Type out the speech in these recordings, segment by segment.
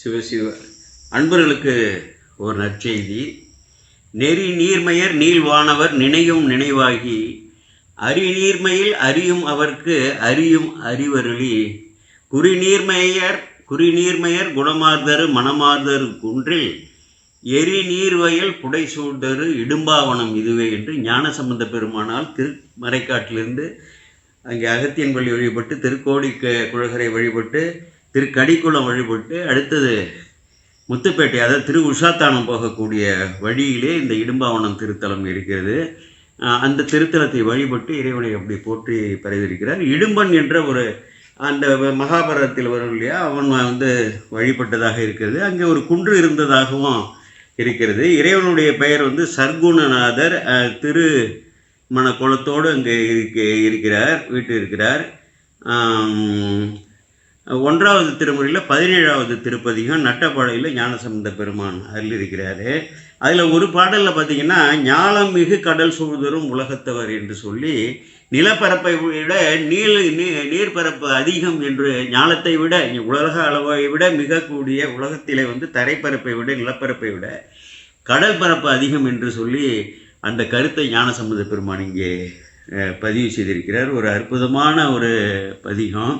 சிவசிவ அன்பர்களுக்கு ஒரு நற்செய்தி. நெறி நீர்மையர் நீள்வானவர் நினையும் நினைவாகி அறிநீர்மையில் அறியும் அவர்க்கு அறியும் அறிவருளி குறிநீர்மையர் குணமார்தரு மனமார்தரு குன்றில் எரி நீர்வயல் புடைசூழ்தரு இடும்பாவனம் இதுவே என்று ஞானசம்பந்த பெருமானால் திருமறைக்காட்டிலிருந்து அங்கே அகத்தியன் பள்ளி வழிபட்டு திருக்கோடி குழகரை வழிபட்டு திருக்கடிக்குளம் வழிபட்டு அடுத்தது முத்துப்பேட்டை, அதாவது திரு உஷாத்தானம் போகக்கூடிய வழியிலே இந்த இடும்பாவனம் திருத்தலம் இருக்கிறது. அந்த திருத்தலத்தை வழிபட்டு இறைவனை அப்படி போற்றி பரவியிருக்கிறார். இடும்பன் என்ற ஒரு அந்த மகாபாரதத்தில் வரும் இல்லையா, அவன் வழிபட்டதாக இருக்கிறது. அங்கே ஒரு குன்று இருந்ததாகவும் இருக்கிறது. இறைவனுடைய பெயர் சர்க்குணநாதர். திரு மணக்குளத்தோடு அங்கே வீட்டு இருக்கிறார். 1வது திருமுறையில் 17வது திருப்பதிகம் நட்டப்பாடையில் ஞானசம்பந்த பெருமான் அதில் இருக்கிறார். அதில் ஒரு பாடலில் பார்த்திங்கன்னா, ஞாலம் மிகு கடல் சூழ்தரும் உலகத்தவர் என்று சொல்லி நிலப்பரப்பை விட நீர்ப்பரப்பு அதிகம் என்று, ஞாலத்தை விட உலக அளவை விட மிக கூடிய உலகத்திலே தரைப்பரப்பை விட நிலப்பரப்பை விட கடல் பரப்பு அதிகம் என்று சொல்லி அந்த கருத்தை ஞானசம்பந்த பெருமான் இங்கே பதிவு செய்திருக்கிறார். ஒரு அற்புதமான ஒரு பதிகம்.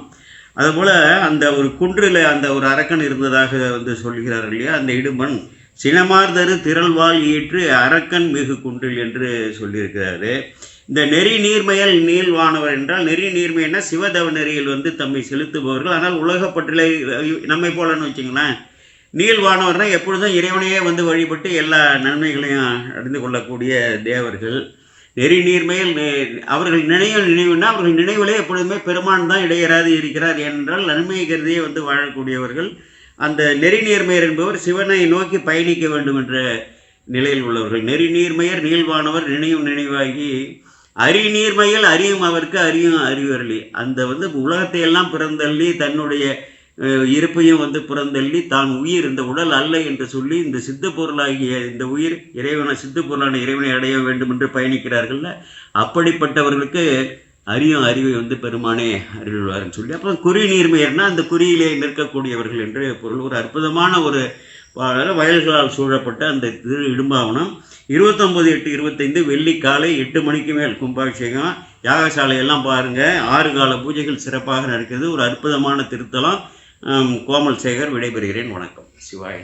அதுபோல் அந்த ஒரு குன்றில் அந்த ஒரு அரக்கன் இருந்ததாக சொல்கிறார் இல்லையா, அந்த இடும்பன் சினமார்தரு திரள்வாள் ஈற்று அரக்கன் மிகு குன்றில் என்று சொல்லியிருக்கிறாரு. இந்த நெறி நீர்மையல் நீள்வானவர் என்றால், நெறி நீர்மைன்னா சிவதவ நெறியில் தம்மை செலுத்துபவர்கள். ஆனால் உலகப்பற்றிலே நம்மை போலன்னு வச்சுங்களேன். நீள்வானவர்னால் எப்பொழுதும் இறைவனையே வழிபட்டு எல்லா நன்மைகளையும் அடைந்து கொள்ளக்கூடிய தேவர்கள். நெறி நீர்மையில் அவர்கள் நினைவுன்னா அவர்கள் நினைவிலே எப்பொழுதுமே பெருமான் தான் இடையராது இருக்கிறார் என்றால் நன்மை கருதியே வாழக்கூடியவர்கள். அந்த நெறி நீர்மையர் என்பவர் சிவனை நோக்கி பயணிக்க வேண்டும் என்ற நிலையில் உள்ளவர்கள். நெறி நீர்மையர் நீள்வானவர் நினையும் நினைவாகி அறிநீர்மையில் அறியும் அவர்க்கு அறியும் அறிவருளி. அந்த உலகத்தை எல்லாம் பிறந்தள்ளி தன்னுடைய இருப்பையும் புறந்தள்ளி தான் உயிர் இந்த உடல் அல்ல என்று சொல்லி இந்த சித்த பொருளாகிய இந்த உயிர் இறைவனை சித்த பொருளான இறைவனை அடைய வேண்டும் என்று பயணிக்கிறார்கள். அப்படிப்பட்டவர்களுக்கு அறியும் அறிவை பெருமானே அறிவிழ்வார்னு சொல்லி, அப்புறம் குறி நீர்மையர்னா அந்த குறியிலே நிற்கக்கூடியவர்கள் என்று பொருள். ஒரு அற்புதமான ஒரு வயல்களால் சூழப்பட்ட அந்த திரு இடும்பாவனம் 29/8/25 வெள்ளி காலை 8 மணிக்கு மேல் கும்பாபிஷேகம். யாகசாலையெல்லாம் பாருங்கள், 6 கால பூஜைகள் சிறப்பாக நடக்கிறது. ஒரு அற்புதமான திருத்தலம். கோமல் சேகர் விடைபெறுகிறேன். வணக்கம். சிவாய.